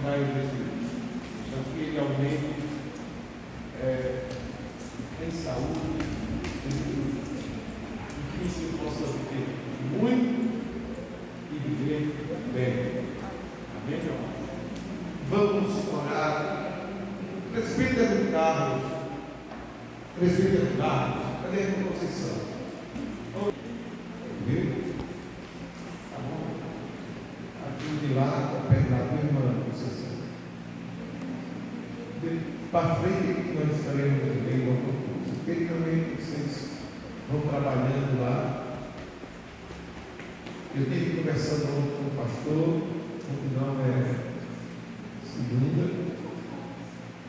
Pai, eu só que Ele aumente em saúde, e que você possa viver muito e viver bem. Amém, meu irmão? Vamos orar. Presbítero Carlos, cadê a Conceição? Viu? Tá bom? Aqui de lá, está perto da minha irmã Conceição. Para frente, nós estaremos bem no concurso. Porque também vocês vão trabalhando lá. Eu tive conversando com o pastor, o não é segunda.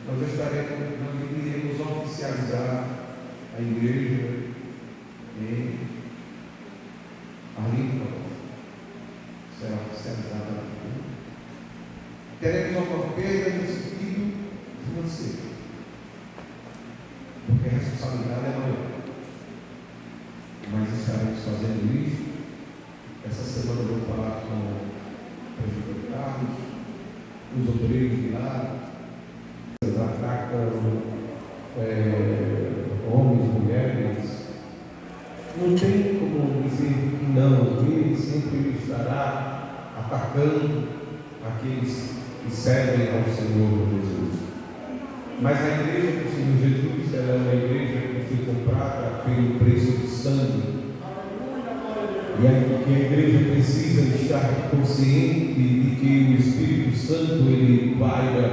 Nós iremos oficializar a igreja em Arlindo. Será oficializada. Teremos uma perda no sentido financeiro, porque a responsabilidade é maior. Mas estaremos fazendo isso. Essa semana eu vou falar com o prefeito Carlos, os obreiros de lá, homens, mulheres. Não tem como dizer que não, ele sempre estará atacando aqueles que servem ao Senhor Jesus. Mas a igreja do Senhor Jesus é uma igreja que foi comprada pelo preço de sangue. E que a igreja precisa estar consciente de que o Espírito Santo ele paira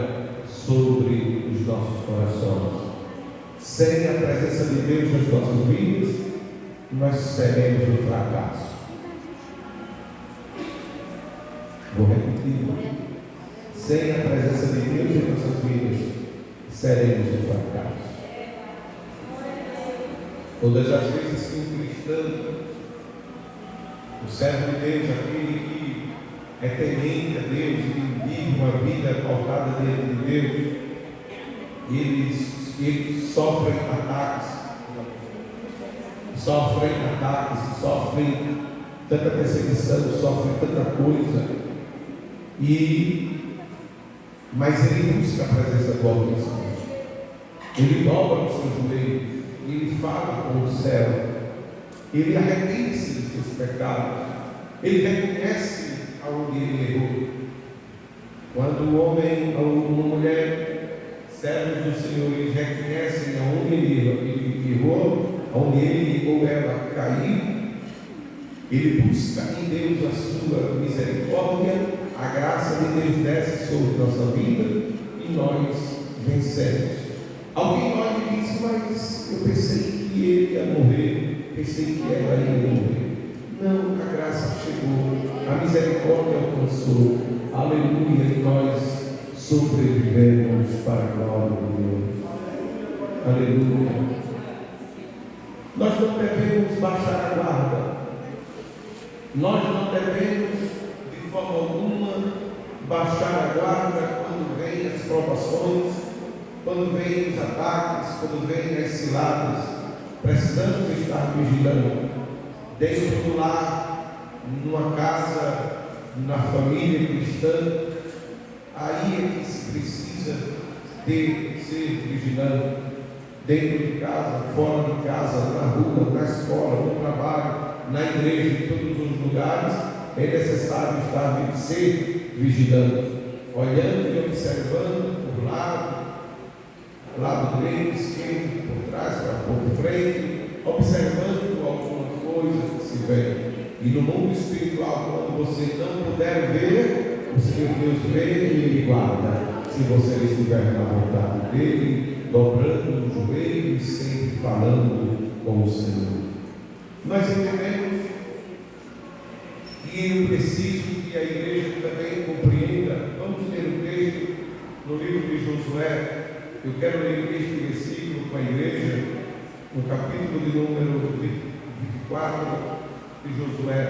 sobre os nossos corações. Sem a presença de Deus nas nossas vidas, nós seremos um fracasso. Vou repetir. Sem a presença de Deus em nossas vidas, seremos um fracasso. Todas as vezes que um cristão, o servo de Deus, aquele que é temente a Deus e vive uma vida pautada diante de Deus, eles sofrem ataques, sofrem tanta perseguição, sofrem tanta coisa, mas ele busca a presença do Altíssimo. Ele dobra os seus joelhos, ele fala com o céu, ele arrepende-se dos seus pecados, ele reconhece aonde ele errou. Quando o homem ou uma mulher, servos do Senhor, eles reconhecem aonde ele errou, aonde ele ou ela caiu, ele busca em Deus a sua misericórdia, a graça de Deus desce sobre nossa vida e nós vencemos. Alguém pode dizer, mas eu pensei que ele ia morrer, pensei que ela ia morrer. Não, a graça chegou, a misericórdia alcançou, aleluia, e nós sobrevivemos para a glória de Deus. Aleluia. Nós não devemos baixar a guarda, nós não devemos de forma alguma baixar a guarda quando vêm as provações, quando vêm os ataques, quando vêm as ciladas. Precisamos estar vigilando dentro do lar, numa casa, na família cristã. Aí é que se precisa de ser vigilante, dentro de casa, fora de casa, na rua, na escola, no trabalho, na igreja, em todos os lugares. É necessário estar ser vigilante, olhando e observando por lado direito, esquerdo, por trás, por frente, observando alguma coisa que se vê. E no mundo espiritual, quando você não puder ver, o Senhor Deus vê e Ele guarda. Se você estiver na vontade dEle, dobrando o joelho e sempre falando com o Senhor. Nós entendemos que eu preciso que a igreja também compreenda. Vamos ler o texto no livro de Josué. Eu quero ler este versículo com a igreja, no capítulo de número 24 de Josué.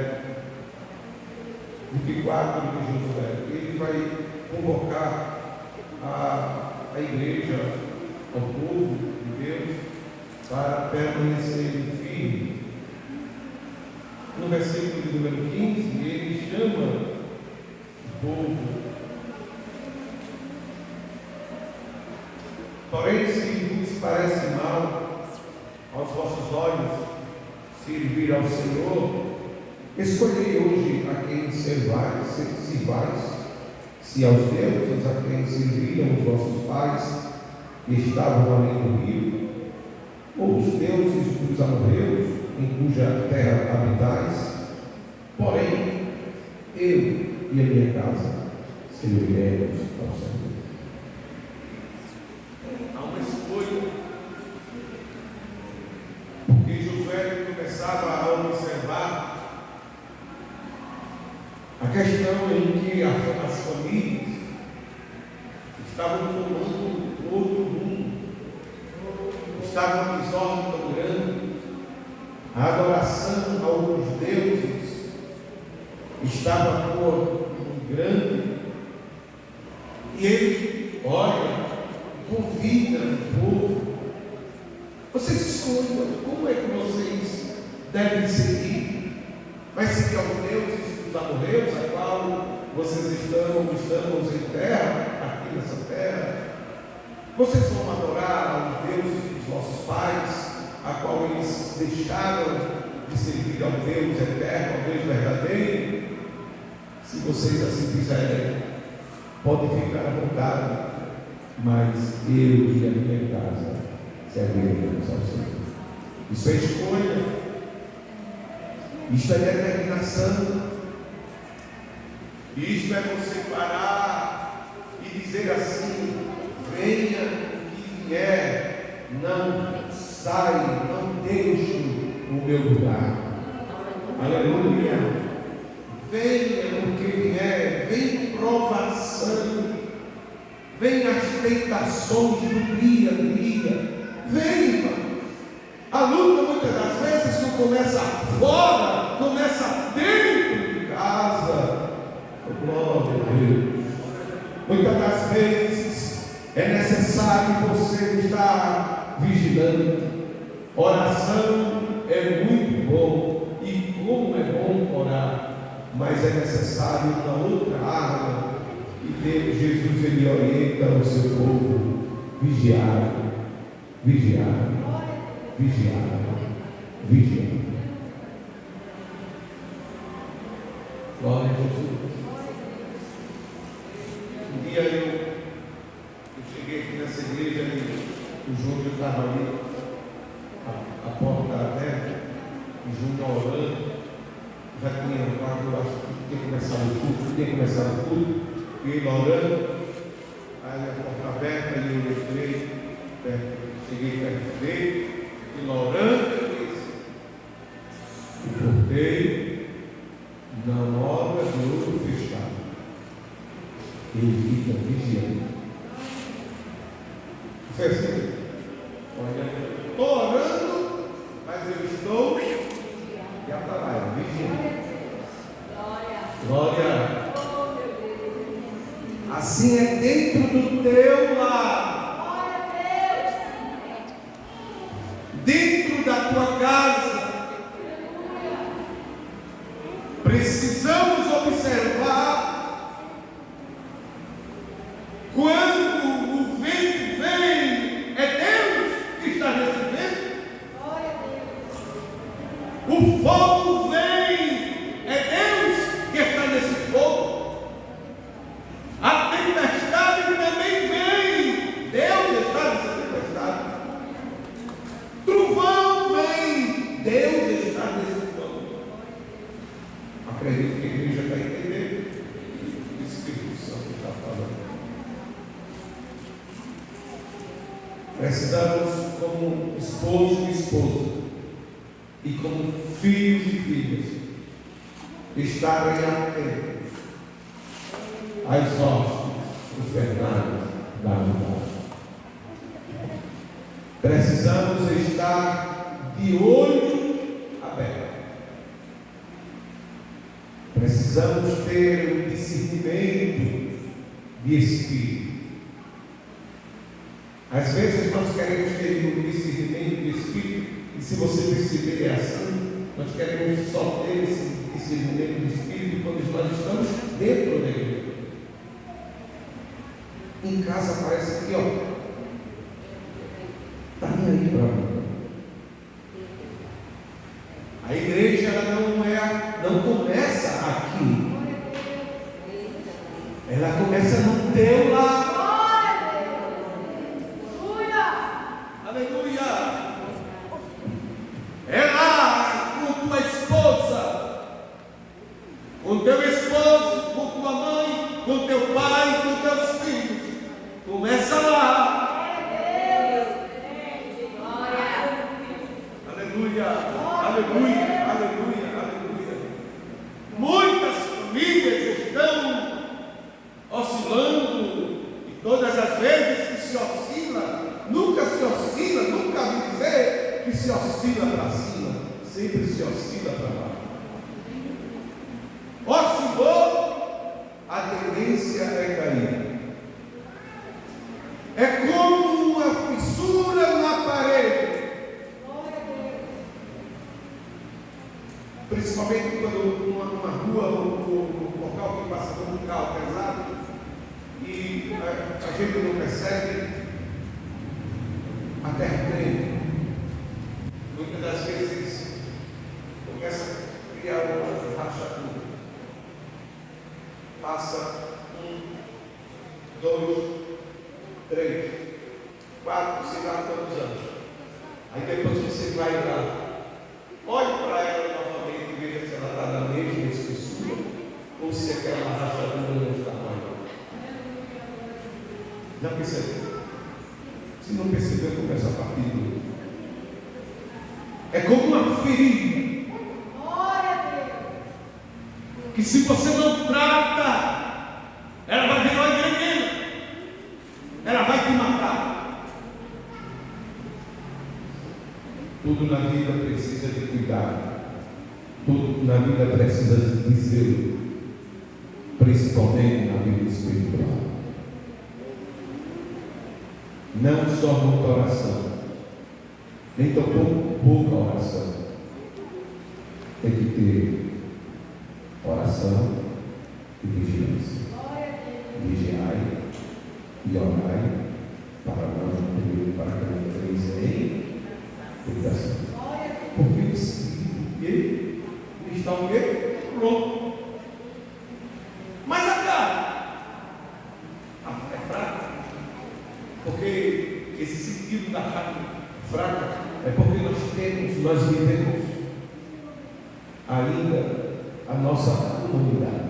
24 de Josué. Ele vai convocar a igreja, ao povo de Deus, para permanecer firme. No versículo de número 15, ele chama o povo Porém, se vos parece mal aos vossos olhos servir ao Senhor, escolhei hoje a quem sirvais, se aos deuses a quem serviram os vossos pais que estavam além do rio, ou os deuses dos amorreus, em cuja terra habitais. Porém, eu e a minha casa serviremos ao Senhor. Há uma escolha, porque Josué começava a observar a questão em que as famílias estavam tomando outro rumo, estavam uma desordem tão grande, a adoração a outros deuses estava por grande, e ele olha, convida o povo: vocês escolham como é que vocês devem seguir. Vai seguir aos deuses dos amorreus, a qual vocês estamos em terra, aqui nessa terra? Vocês vão adorar aos deuses dos vossos pais, a qual eles deixaram de servir ao Deus eterno, ao Deus verdadeiro? Se vocês assim fizerem, podem ficar à vontade, mas eu e a minha casa serviremos ao Senhor. Isso é escolha, isto é determinação, isto é você parar e dizer assim: venha o que vier, não saia, não deixe o meu lugar. Aleluia. Venha o que vier, vem provação, vem as tentações do dia a dia, vem, irmão. A luta muitas das vezes não começa fora, começa dentro de casa. Oh, glória a Deus. Muitas das vezes é necessário você estar vigilando. Oração é muito bom, e como é bom orar, mas é necessário uma outra arma, e Deus, Jesus, ele orienta o seu povo: vigiar, vigiar, vigiar, vigiar. Glória a Jesus. Um dia eu cheguei aqui nessa igreja e o Júnior estava ali, a porta aberta, e Júnior orando. Já tinha quase, eu acho que tinha começado o culto, e ele orando, aí a porta aberta, e eu entrei, cheguei perto dele, ele orando, eu disse: o porteiro não ora de olho fechado, ele fica vigiando. Foi assim: olha, estou orando, mas eu estou e a palavra vigiando. Glória. Assim é dentro do teu lar, dentro da tua casa. Precisamos observar quando o vento vem. É Deus que está nesse vento. O fogo vem. É Deus que está nesse fogo. A tempestade também vem. Deus está nessa tempestade. Trovão vem. Deus está nesse trovão. Acredito que a igreja está entendendo o que o Espírito Santo está falando. Precisamos, como esposo e esposa, e como filhos e filhas, estarem atentos às hostes infernais da humanidade. Precisamos estar de olho aberto. Precisamos ter um discernimento de espírito. Às vezes nós queremos ter um discernimento de espírito, e se você perceber é assim, nós queremos só ter esse discernimento de espírito quando nós estamos dentro da igreja. Em casa parece aqui, ó. começa no teu lar. Aleluia. É lá com tua esposa, com teu esposo, com tua mãe, com teu pai, com teus filhos. Começa lá. Aleluia, aleluia, aleluia, aleluia. Muitas famílias estão oscilando, e todas as vezes que se oscila, nunca se oscila, nunca vi dizer que se oscila para cima, sempre se oscila para baixo. Oscilou, a tendência é cair. É como uma fissura na parede. Principalmente quando numa rua ou um local que passa por um carro pesado e a gente não percebe, a terra treme. Muitas das vezes começa a criar uma rachadura. Passa 1, 2, 3, 4, sei lá quantos anos. Aí depois você vai lá, olhe para ela novamente e veja se ela está na mesma espessura ou se aquela rachadura não está maior. Já percebeu? Se não percebeu, começa a partir do outro. É como uma ferida que, se você não trata, ela vai virar uma gangrena, ela vai te matar. Tudo na vida precisa de cuidado, tudo na vida precisa de zelo, principalmente na vida espiritual. Não só muita oração, nem tão pouca oração. Tem que ter oração e vigilância. Vigiai e orai para que não entreis em tentação. Porque o Espírito ele está o quê? Pronto. Mas a carne é fraca. Porque esse sentido da carne fraca é porque nós vivemos ainda a nossa humanidade.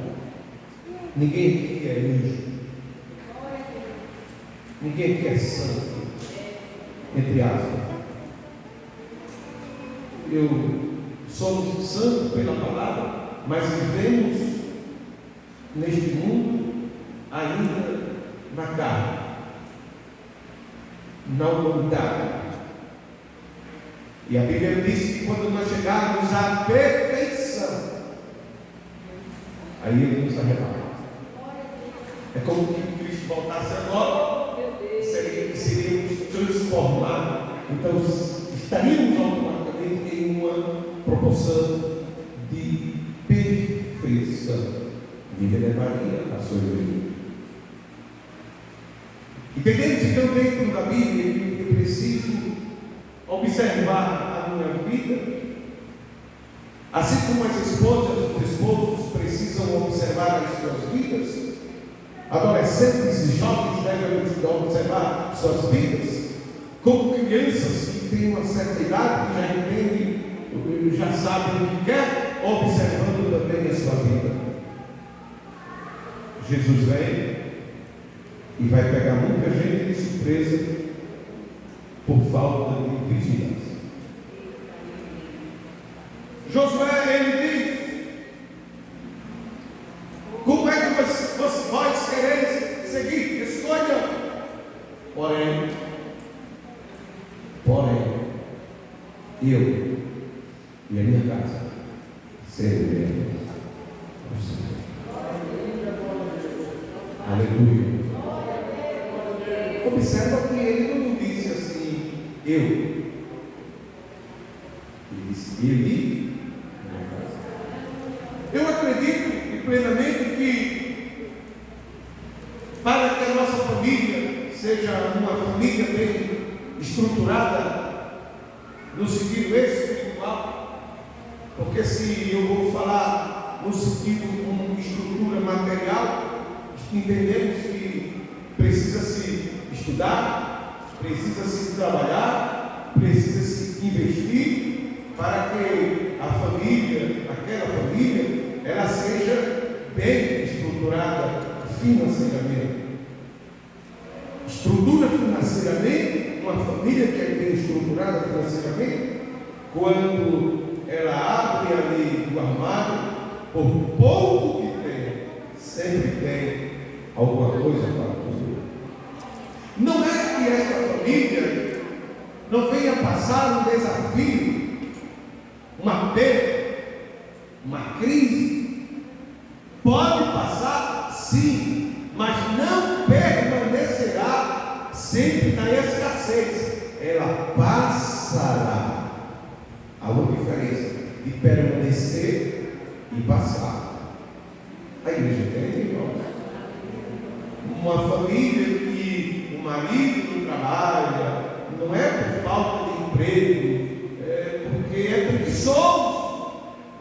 Ninguém aqui é anjo, ninguém aqui é santo, entre aspas. Somos santos pela palavra, mas vivemos neste mundo ainda na carne, na humanidade. E a Bíblia diz que quando nós chegarmos à perfeição, aí Ele nos arrebata. É como que Cristo voltasse agora, seríamos transformados. Então estaríamos automaticamente em uma proporção de perfeição. E Ele levaria a sua vida. Entendemos então dentro da Bíblia que eu preciso observar a minha vida, assim como as esposas e os esposos precisam observar as suas vidas. Adolescentes e jovens devem observar suas vidas, como crianças que têm uma certa idade, que já entendem, já sabem o que quer, observando também a sua vida. Jesus vem e vai pegar muita gente de surpresa por falta de vigilância. Josué, ele diz: como é que vós quereis seguir? Escolha. Porém, eu e a minha casa serviremos ao Senhor. Aleluia. Observa que ele não disse assim, eu. Ele disse, ele. Eu acredito plenamente que, para que a nossa família seja uma família bem estruturada, no sentido espiritual, porque se eu vou falar no sentido de uma estrutura material, Entendemos que precisa se estudar, precisa se trabalhar, precisa se investir para que a família, aquela família, ela seja bem estruturada financeiramente. Estrutura financeiramente, uma família que é bem estruturada financeiramente, quando ela abre ali o armário, por pouco que tem, sempre tem alguma coisa para fazer. Não é que esta família não venha passar um desafio, uma perda, uma crise. Pode passar, sim, mas não permanecerá sempre na escassez. Ela passará. Há uma diferença de permanecer e passar. A igreja tem, irmãos. Uma família que o marido não trabalha, não é por falta de emprego, é porque é preguiçoso.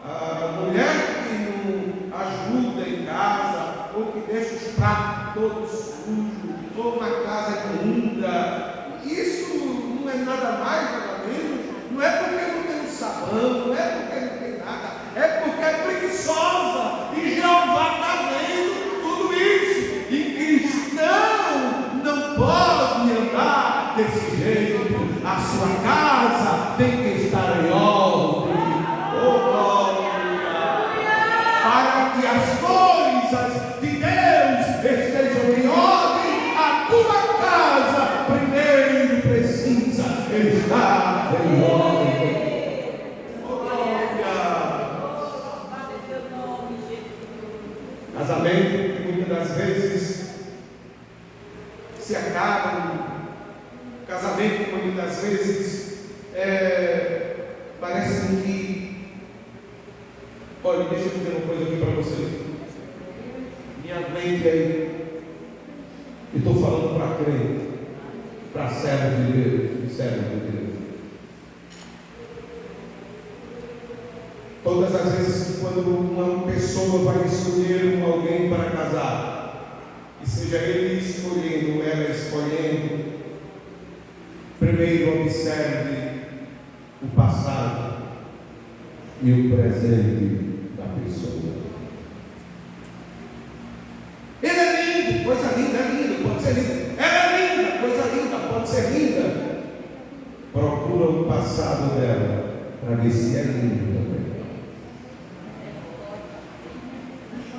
A mulher que não ajuda em casa, ou que deixa os pratos todos sujos, ou uma casa imunda, isso não é nada mais, nada menos. Não é porque não tem sabão, não é porque não tem nada, é porque é preguiçosa. E Jeová está vendo tudo isso. E cristão não pode andar desse jeito. A sua casa tem que estar em ordem. Oh, glória! Para que as coisas de Deus estejam em ordem, a tua casa primeiro precisa estar em ordem. Casamento que muitas das vezes se acaba, casamento que muitas das vezes parece que, olha, deixa eu dizer uma coisa aqui para você, me aguente aí, eu estou falando para crente, para servos de Deus e servos de Deus. Todas as vezes quando uma pessoa vai escolher alguém para casar, e seja ele escolhendo ou ela escolhendo, primeiro observe o passado e o presente da pessoa. Ele é lindo, coisa linda, é lindo, pode ser lindo. Ela é linda, coisa linda, pode ser linda. Procura o passado dela para ver se é lindo também.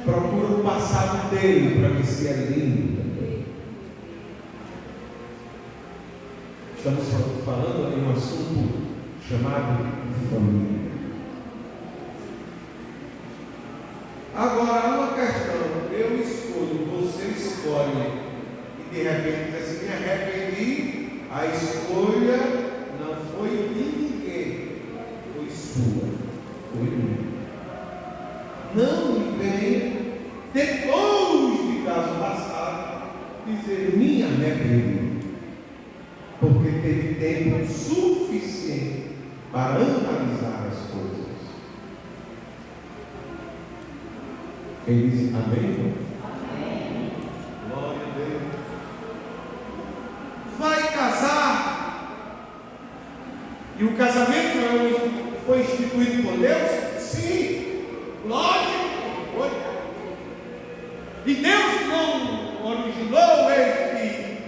Procura o passado dele para ver se é lindo também. Estamos falando de um assunto chamado família. Agora, uma questão, eu escolho, você escolhe, e de repente diz assim, me arrependi, a escolha não foi de ninguém, foi sua, foi minha. Não me venha, depois de caso passado, dizer me arrependi, porque teve tempo suficiente para analisar as coisas. Quem diz amém? Amém. Glória a Deus. Vai casar, e o casamento foi instituído por Deus? Sim, lógico que foi. E Deus não originou este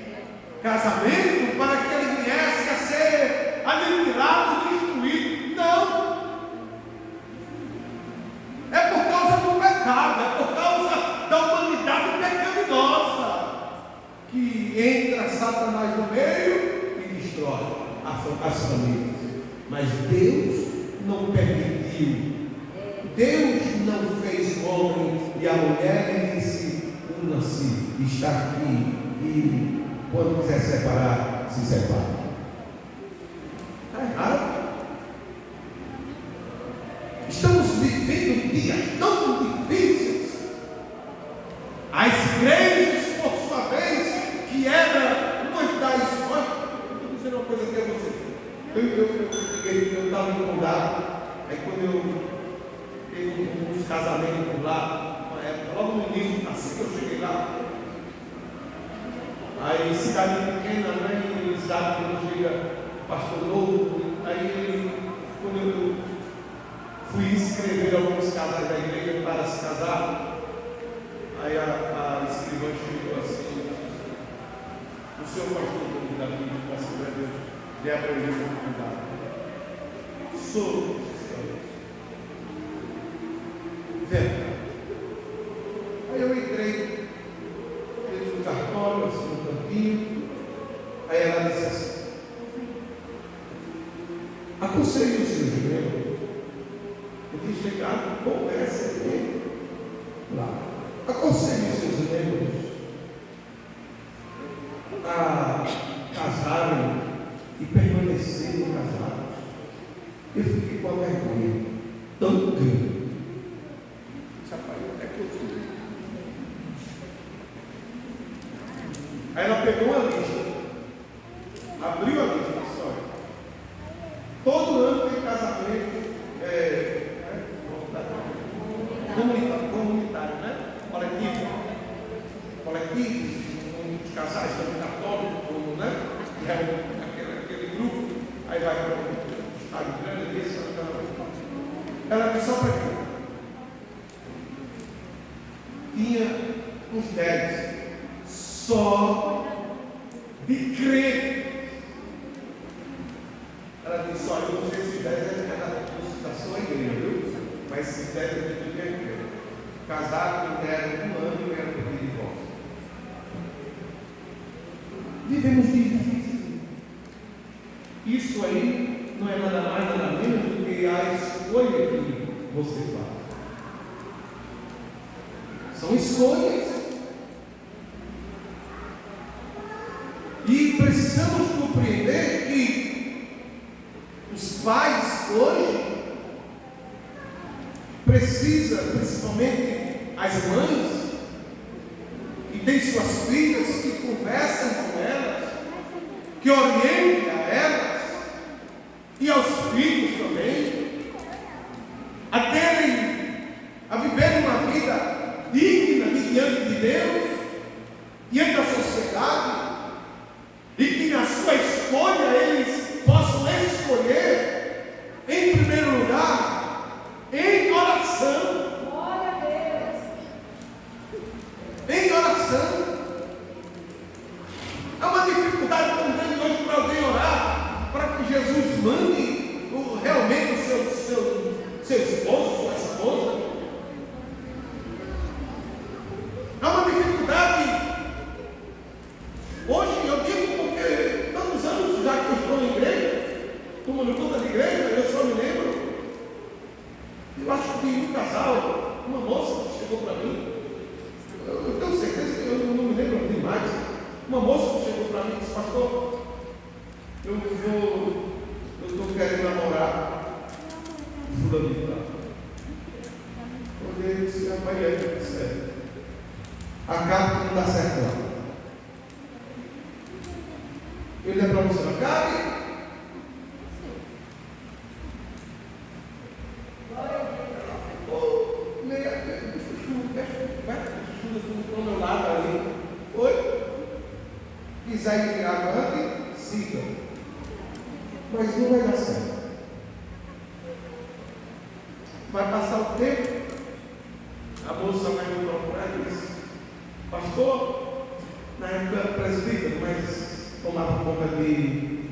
casamento para que ele viesse a ser aniquilado, destruído. Não. É por causa do pecado, é por causa da humanidade pecaminosa que entra Satanás no meio e destrói as famílias. Mas Deus não permitiu. Deus não fez o homem e a mulher e disse: una-se, está aqui, e quando quiser separar, se separa. Está errado. Estamos vivendo dias tão difíceis. As igrejas, por sua vez, que era uma das. Vou dizer uma coisa aqui a você. Eu estava incomodado. Aí quando eu teve uns casamentos por lá, uma época, logo no início, assim que eu cheguei lá, Aí cidade pequena, né? E eles sabem que não chega pastor novo. Aí quando eu fui inscrever alguns casais da igreja para se casar, aí a escrivã chegou assim: o senhor pastor da Bíblia, graças a Deus, de aprender a cuidar. Sou verdade. Aí eu entrei no cartório, assim, no campinho. Aí ela disse assim: aconselho o seu Juliano, porque chegaram com essa aqui lá. Aconselho os seus membros a casarem e permanecerem casados. Eu fiquei com a vergonha tão grande. Rapaz, é que eu fui. Aí ela pegou a lista, abriu a lista e disse: olha, todo ano tem casamento comunitário, né? Coletivo, os casais também católicos, né? Aquele grupo, aí vai para o estado grande, esse, ela disse: só para quê? Tinha uns 10 só de crer. Ela disse: olha, eu não sei se 10 é da sua igreja, viu? Mas se 10 é de crer. Casado, deram um ano e era pedir divórcio. Vivemos dias difíceis. Isso aí não é nada mais, nada menos do que a escolha que você faz. São escolhas. E precisamos compreender que os pais hoje precisam, principalmente as mães, que têm suas filhas, que conversam com elas, que orientem a elas, e aos filhos também, a viver uma vida digna diante de Deus, diante da sociedade, e que na sua escolha eles possam escolher, em primeiro lugar, em oração. Glória a Deus. Em oração. Há uma dificuldade tão grande hoje para alguém orar, para que Jesus mande realmente o seu esposo, sua esposa. Há uma dificuldade. Hoje eu digo porque tantos anos já que eu estou em igreja, tomando conta de igreja, eu só me lembro. Eu acho que um casal, uma moça que chegou para mim, eu tenho certeza que eu não me lembro demais. Uma moça que chegou para mim e disse: pastor, eu estou querendo namorar fulano de tal. Eu olhei e disse: rapaz, é sério. Acaba que não dá certo lá. Eu olhei para você: acabe. Do meu lado ali, foi, quiser ir avante, siga, mas não vai dar certo. Vai passar o tempo, a moça vai me procurar e diz: pastor, na época era presbítero, mas tomava conta de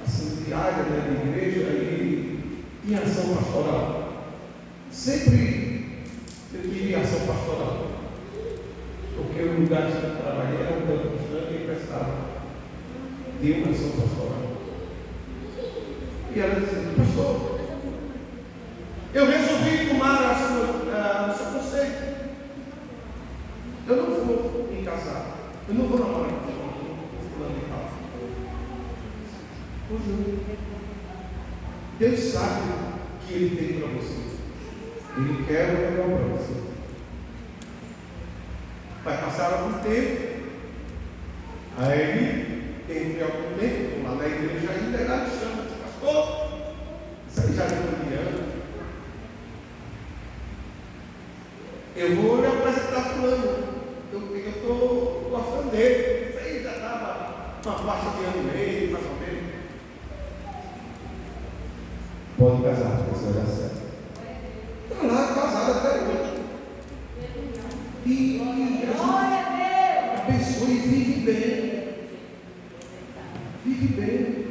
assim, de área, né, de igreja, e tinha ação pastoral. Sempre eu queria ação pastoral, porque o lugar que eu trabalhei era um campo distante e prestava de uma ação pastoral. E ela disse: pastor, eu resolvi tomar o seu conceito. Eu não vou me casar, eu não vou namorar com fulano de tal. Deus sabe o que Ele tem para você. Ele quer o melhor para você. Vai passar algum tempo, aí tem algum tempo, lá na igreja ainda, ela chama, diz: pastor, isso aí já é ano. Eu vou lhe apresentar fulano, eu estou gostando dele. Isso aí uma faixa de ano e meio, mais ou menos. Pode casar, porque você vai dar certo. Está lá casado até hoje. E a pessoa vive bem. Vive bem.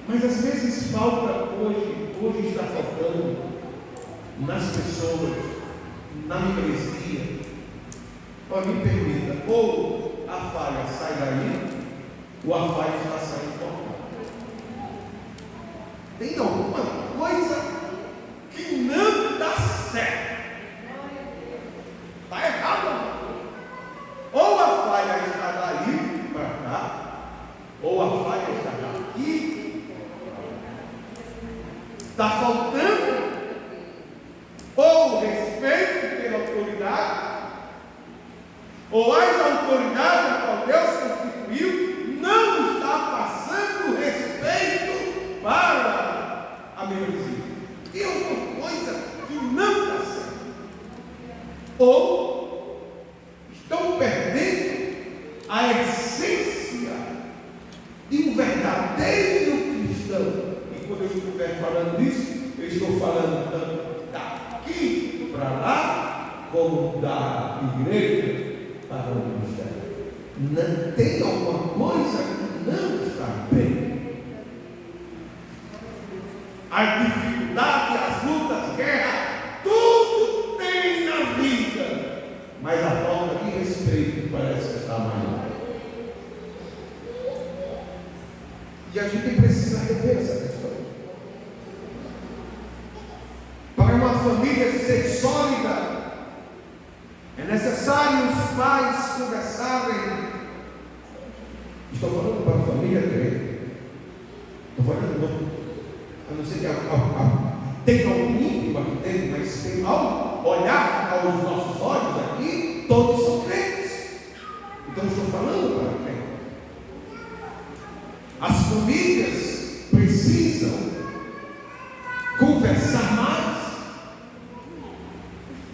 Mas às vezes falta hoje está faltando nas pessoas, na membresia. Olha, me permita, ou a falha sai daí, ou a falha está saindo por lá. Tem alguma coisa que não dá certo. Está errado. Ou a falha está daí para cá, ou a falha está daqui. Está faltando ou respeito pela autoridade, ou as autoridades a qual Deus constituiu não está passando respeito para a membresia. Tem alguma coisa que não está certo. Ou estão perdendo a essência de um verdadeiro cristão. E quando eu estiver falando isso, eu estou falando tanto daqui para lá, como da igreja para o ministério. Não tem alguma coisa que não está bem. As dificuldades, as lutas, guerra, tudo tem na vida, mas a falta de respeito parece que está maior. E a gente precisa rever essa questão. Para uma família ser sólida, é necessário os pais conversarem. Estou falando para a família crente. Estou falando, a não ser que tenha algum íntimo aqui dentro, mas tem, ao olhar aos nossos olhos aqui, todos são crentes. Então estou falando para quem? As famílias precisam conversar mais.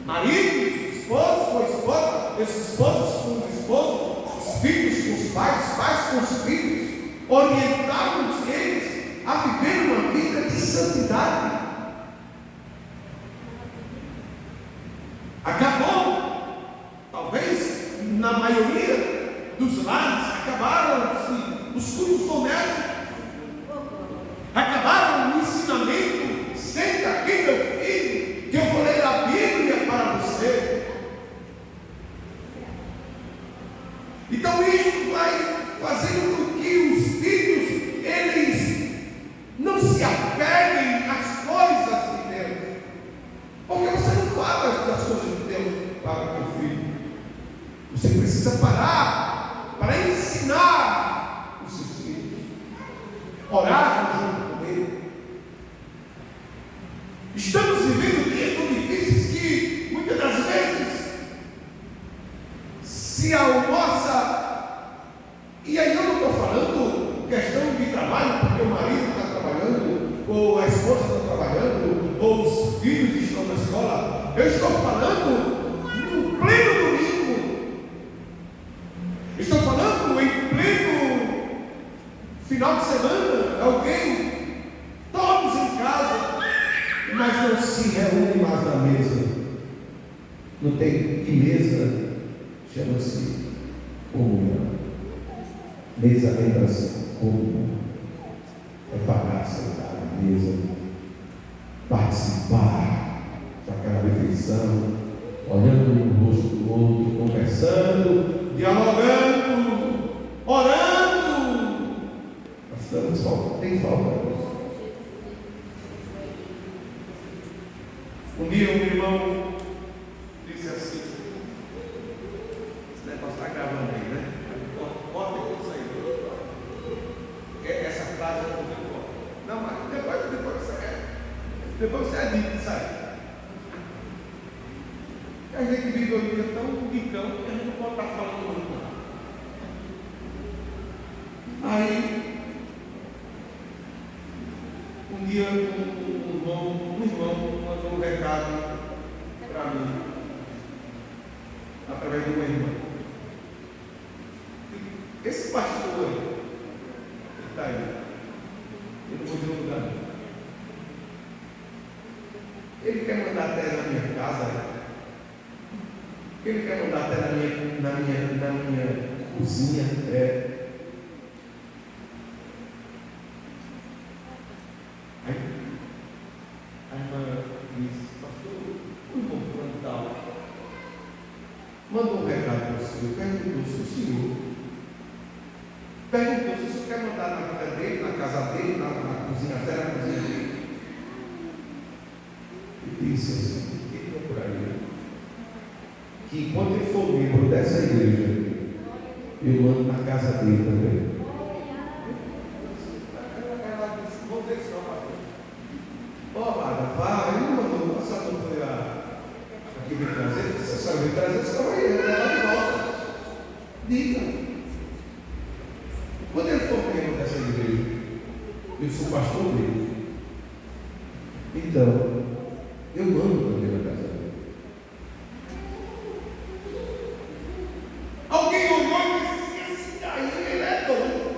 Maridos, esposos com a esposa, os esposos com os esposos, os filhos com os pais com os filhos, orientarmos eles a viver uma vida de santidade. Acabou, talvez na maioria dos lares, acabaram os cultos domésticos, acabaram o ensinamento. Senta aqui, meu filho, que eu vou ler a Bíblia para você. Então isso vai fazendo com que os filhos, eles não se apeguem às coisas de Deus, porque você não fala das coisas de Deus para o teu filho. Você precisa parar para ensinar os seus filhos, orar junto com ele. Estamos vivendo dias tão difíceis que muitas das vezes se almoça, e aí eu não estou falando questão de trabalho, porque o marido está trabalhando, ou a esposa está trabalhando, ou os filhos estão na escola. Eu estou falando no pleno domingo, estou falando em pleno final de semana, alguém, todos em casa, mas não se reúne mais na mesa. Não tem que mesa, chama-se comunhão. Mesa lembra-se comunhão. É parar, sentar na mesa, participar daquela refeição, olhando no rosto do outro, conversando, dialogando, orando. Nós estamos falta, tem falta disso. Um dia um irmão disse assim, esse negócio está gravando aí, né? Corta isso aí. Essa frase eu não corta. Não, mas depois você é dito, sabe? A gente vive um dia tão bicão que a gente não pode estar falando muito nada. Aí, um dia um irmão mandou um recado para mim, através de uma irmã. Esse pastor aí, ele está aí. Eu não vou dizer o lugar. Ele quer mandar até na minha casa. Ele quer mandar até na minha cozinha. Aí a irmã disse: pastor, o irmão fulano tal mandou um recado para o senhor, perguntou se o senhor quer mandar na vida dele, na casa dele, na cozinha, até na cozinha dele. E disse assim: ele procuraria que enquanto ele for membro dessa igreja, eu mando na casa dele também. Vou dizer isso não, pastor. Ó, amada, vá, ele não mandou, o pastor foi aqui me trazer, você só veio trazer, você vai levar de volta. Diga. Quando ele for membro dessa igreja, eu sou pastor dele. Então, eu mando também na casa dele. Alguém olhou e disse: esse daí ele é doido.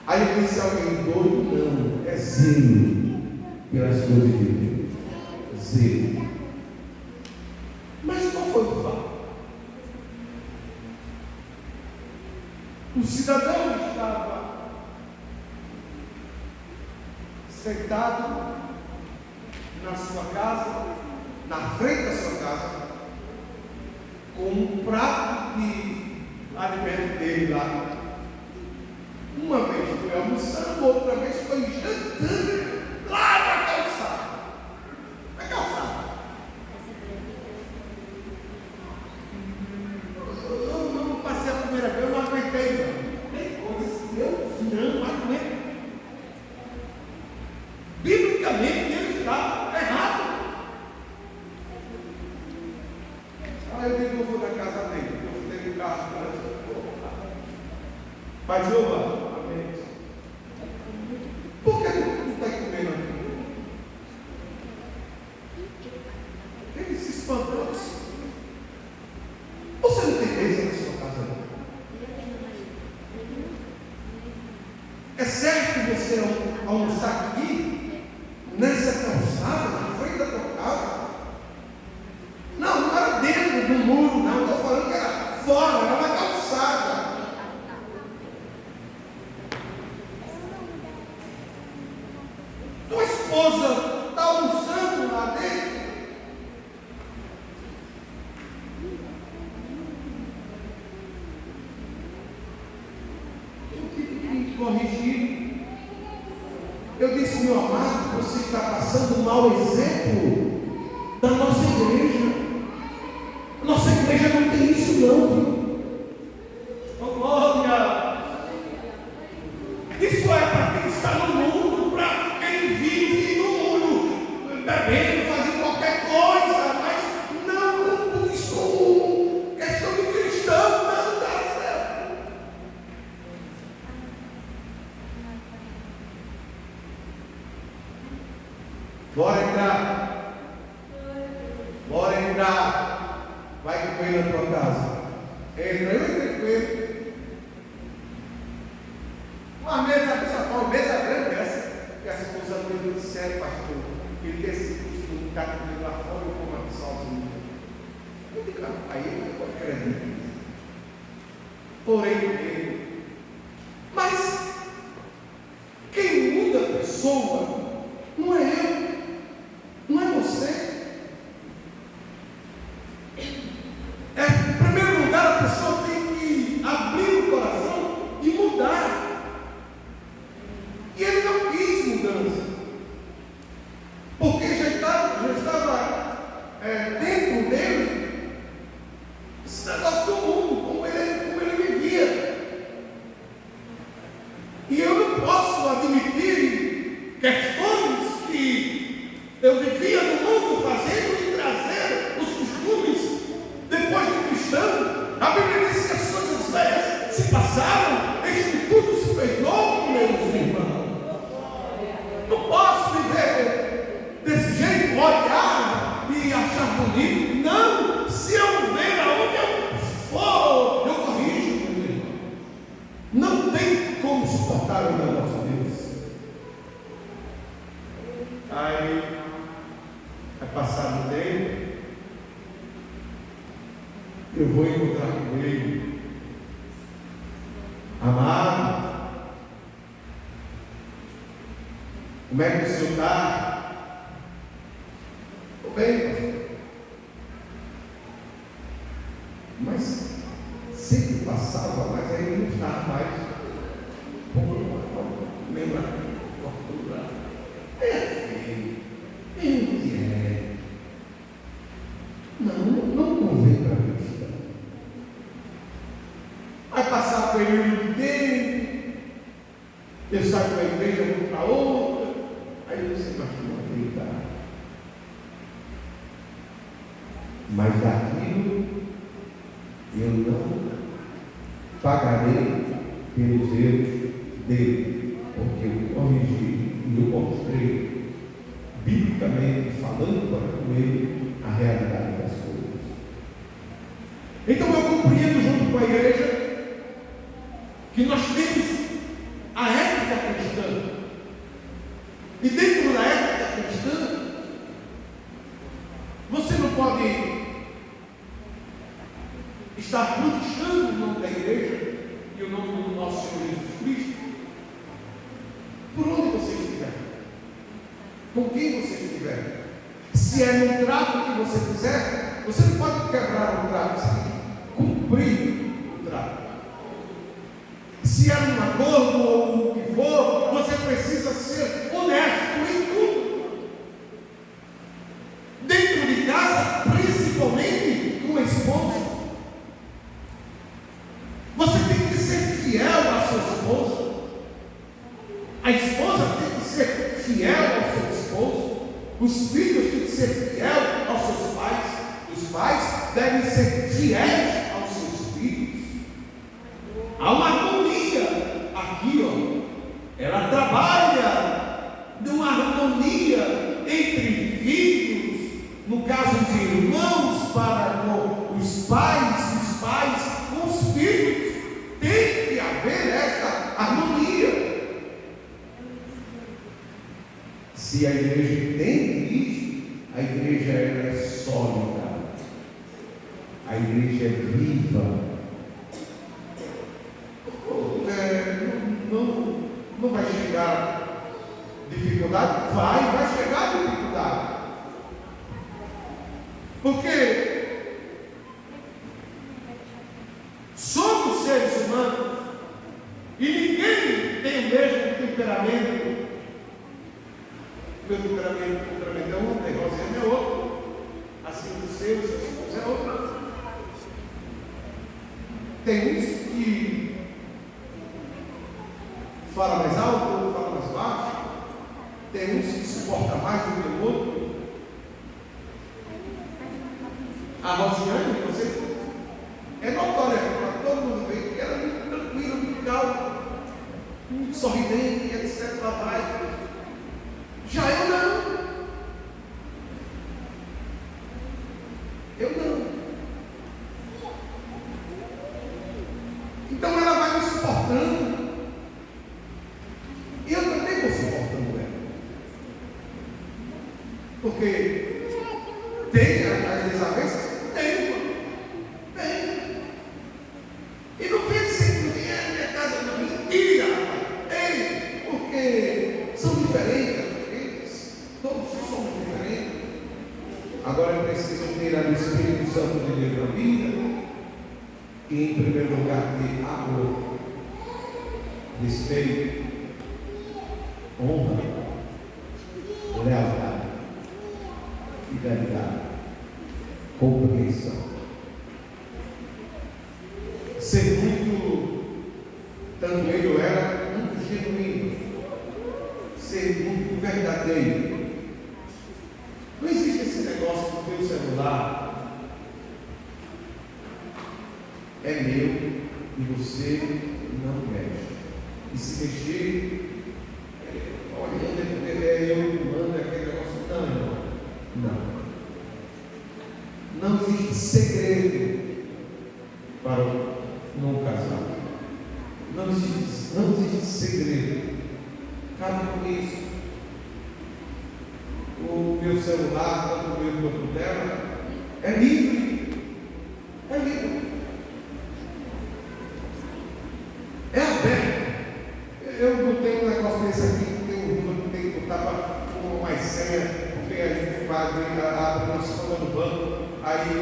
Aí eu disse: alguém doido não, é zelo pelas coisas de Deus. Zelo. Mas qual foi o fato? O cidadão estava sentado na sua casa, na frente da sua casa, com um prato de alimento dele lá. Uma vez foi almoçando, outra vez foi jantando lá na calçada. Na calçada. Eu não passei a primeira vez, eu não aguentei, não. Tem coisa, eu não aguento. Biblicamente ele está errado. Eu digo: eu vou na casa dele, eu tenho um carro para ele. Pai Jeová, amém. Por que não está comendo aqui? Ele se espantou. Você não tem mesa na sua casa, não? É certo você almoçar aqui, nessa calçada, na frente da tua casa? Não era dentro do muro, não. Estou falando que era fora, era na calçada. Tua esposa está almoçando lá dentro. Eu tive que me corrigir. Eu disse: meu amado, você está passando um mau exemplo da nossa igreja. Nossa igreja não tem isso, não. Oh, glória! Isso é para quem está no mundo, para quem vive no mundo, bebendo, fazendo qualquer coisa, mas não isso como questão de cristão, não dá certo. Bora entrar. Bora entrar. Vai com ele na tua casa. Entra, eu entrei com ele. Uma mesa grande essa. E a esposa dele disse: sério, pastor, ele decide que está comigo lá fora, eu como aqui sozinho. Eu digo: aí ele pode acreditar. Porém, ele. Mas quem muda a pessoa não é eu, não é você. Em primeiro lugar, a pessoa tem que abrir o coração e mudar. E ele não quis mudança, porque já estava dentro dele esse negócio do mundo, como ele vivia. E eu não posso admitir questões que eu vivia no mundo fazendo e trazer os costumes depois de cristão. A Bíblia diz que as coisas velhas se passaram, este tudo se fez novo, meus irmãos. Não posso viver desse jeito, olhar e achar bonito. Não, se eu ver aonde eu eu vou encontrar com Ele. Amado, como é que o senhor está? Estou bem, pastor. Mas sempre passava, mas aí não está mais. Lembra? É feio. É. Não convém para a vista. Vai passar período de tempo, eu saio da igreja, vou para outra, aí você vai acreditar. Mas daquilo eu não pagarei pelos erros dele, porque eu corrigi e eu mostrei, biblicamente falando para ele, a realidade das coisas. Então eu compreendo junto com a igreja que nós temos a ética cristã, e dentro da ética cristã você não pode estar manchando o nome da igreja e o nome do nosso Senhor Jesus Cristo por onde você estiver, com quem você estiver. Se é no trato que você fizer, você não pode quebrar o trato, você tem que cumprir o trato. Se é num acordo ou o que for, você precisa ser honesto em tudo. Dentro de casa, principalmente com a esposa. Você tem que ser fiel à sua esposa. A esposa tem que ser fiel ao seu esposo. Os filhos têm que ser fiel aos seus pais. Os pais devem ser fiéis aos seus filhos. Há uma harmonia aqui, ó. Ela trabalha de uma harmonia entre filhos, no caso de irmãos para com os pais com os filhos. Tem que haver esta harmonia. Se a igreja entende isso, a igreja ela é sólida, a igreja é viva. Não vai chegar dificuldade? Vai chegar dificuldade. Porque somos seres humanos e ninguém tem o mesmo temperamento. Meu temperamento é um, tem Rosana é outro, assim do seu esposo é outro. Tem uns que fala mais alto, outro fala mais baixo, tem uns que suporta mais do que o outro. A Rosiane, você é notória, todo mundo vê que ela é muito tranquila, muito calma, muito sorridente, etc. Lá vai. Já eu não. Então ela vai me suportando. E eu também vou suportando ela. Porque tem as desavenças? Tem. E não vem sempre que é minha casa não. Mentira, rapaz. Ei, porque são diferentes. Todos somos diferentes. Agora eu preciso ter o Espírito Santo de Deus na vida. E em primeiro lugar ter amor, respeito, honra, lealdade, fidelidade, compreensão. Ser muito, tanto ele ou ela, muito genuíno. Ser muito verdadeiro. Não existe esse negócio do teu celular é meu e você não mexe. E se mexer, olha, é eu que mando aquele negócio. Não existe segredo para um casal. Não existe segredo. Cada com isso. O meu celular, tanto o meu quanto o dela, é livre. É livre. Aí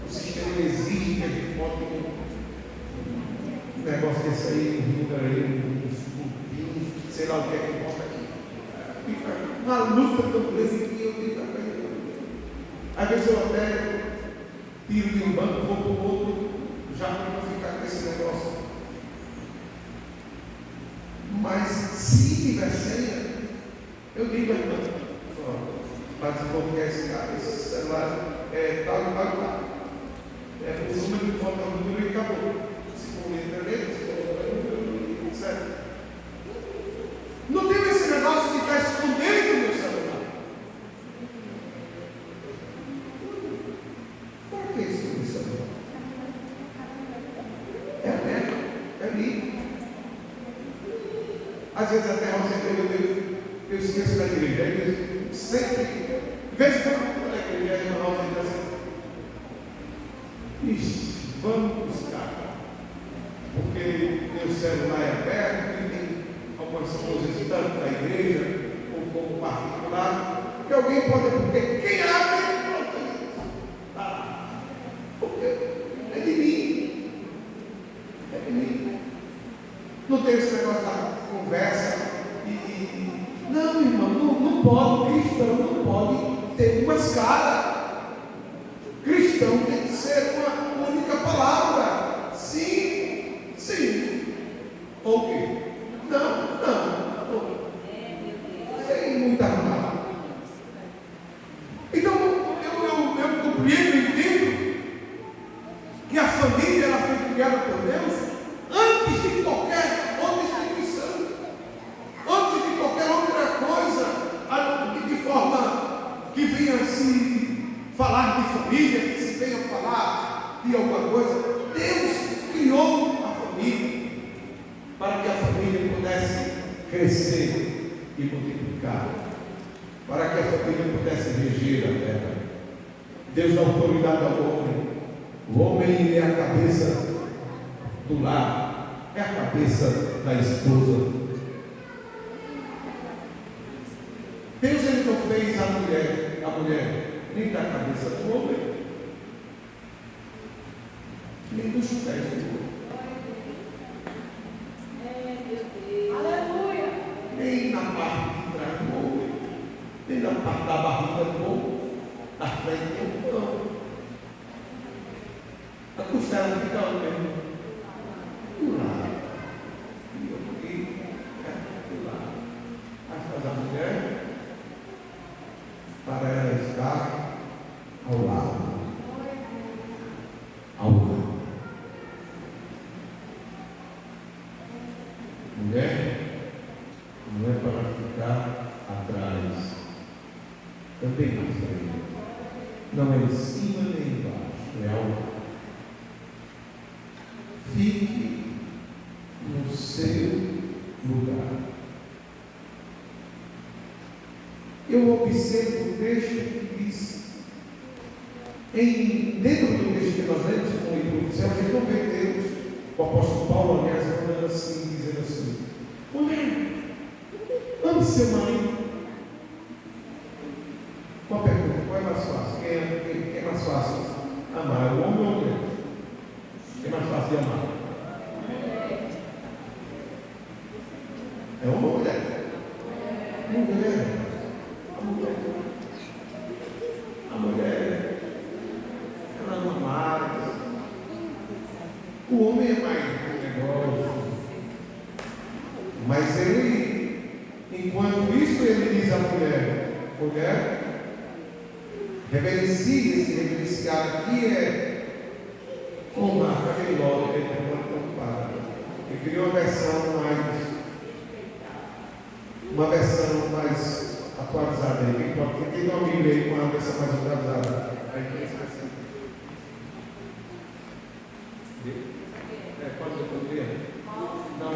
o sistema exige que a gente bote um negócio desse aí, um rio aí, sei lá o que é que bota aqui. Fica uma luta tão grande que eu digo para ele. Às vezes eu até tiro de um banco, vou para o outro, já para não ficar com esse negócio. Mas se tiver senha, eu digo aí, mas como que é esse cara? Esse celular é tal e tal e tal. É o número de conta, o número e acabou. Se for internet, se for certo. Não tem esse negócio de estar escondendo o meu celular. Para que isso no celular? É aberto, é livre. Às vezes até eu esqueço da igreja. Sempre, de vez em quando, na igreja, a rosa diz assim: vamos buscar, porque meu celular é aberto e tem algumas coisas tanto da igreja como particular, que alguém pode, porque quem abre, porque é de mim, é de mim. Não tem esse negócio da conversa não, irmão, não pode, cristão não pode ter uma escala. Cristão tem que ser uma única palavra. Sim, sim. Ou quê? Não. Sem muita palavra. Então, eu compreendo e entendo que a família ela foi criada por Deus antes de qualquer outra instituição. Antes de qualquer outra coisa, de forma que venha se falar de família, que se venha falar de alguma coisa, Deus criou a família para que a família pudesse crescer e multiplicar, para que a família pudesse reger a terra. Deus dá autoridade ao homem. O homem é a cabeça do lar, é a cabeça da esposa. Deus ele não fez a mulher nem da cabeça do homem, nem dos pés do homem. Aleluia! Nem na parte de trás do homem, nem na parte da barriga do homem, da frente do homem. A costela fica onde? Do lado. E aqui, do lado. Mas a mulher, para ela estar ao lado. Ao lado. Mulher não é para ficar atrás, também na frente. Não é em cima nem embaixo, é ao lado. Fique no seu lugar. Eu observo o texto que diz, dentro do texto que nós lemos, com o livro do céu, a gente não vê Deus, o apóstolo Paulo, aliás, falando assim, dizendo assim: mulher, ame seu marido. Uma pergunta: qual é mais fácil? Quem é mais fácil amar? O homem ou a mulher? Quem é mais fácil de amar? É homem ou mulher? Mulher. A mulher, ela ama mais. O homem é mais negócio. Mas ele, enquanto isso, ele diz à mulher: mulher, reverencie esse reverenciado que é com marca de glória, ele é muito preocupado. Ele criou uma versão mais atualizada aí. Quem tem uma Bíblia aí com uma versão mais atualizada? Pode ler? Não,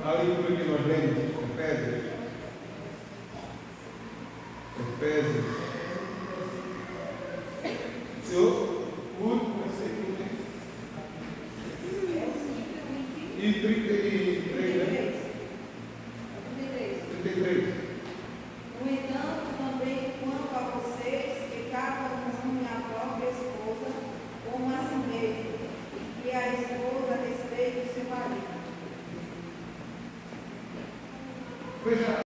a leitura que nós lemos, Efésios. Senhor, último versículo. E 33, né? 33. No entanto, também quanto a vocês, que cada um ame a própria Veja